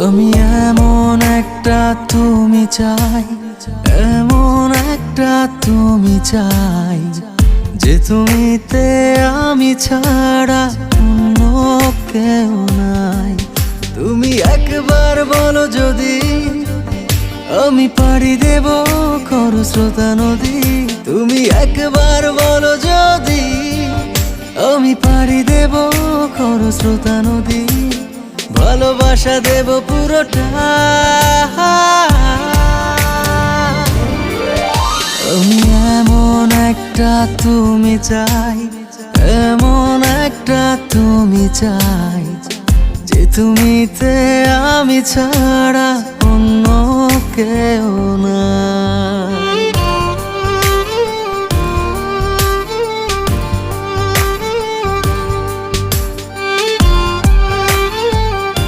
আমি এমন একটা তুমি চাই, এমন একটা তুমি চাই, যে তুমিতে আমি ছাড়া অন্য কেউ নাই। তুমি একবার বলো যদি আমি পাড়ি দেব খরস্রোতা নদী। তুমি একবার বলো যদি আমি পাড়ি দেব খরস্রোতা নদী। ভালোবাসা দেব পুরোটা। আমি এমন একটা তুমি চাই, এমন একটা তুমি চাই, যে তুমিতে আমি ছাড়া অন্য কেউ না।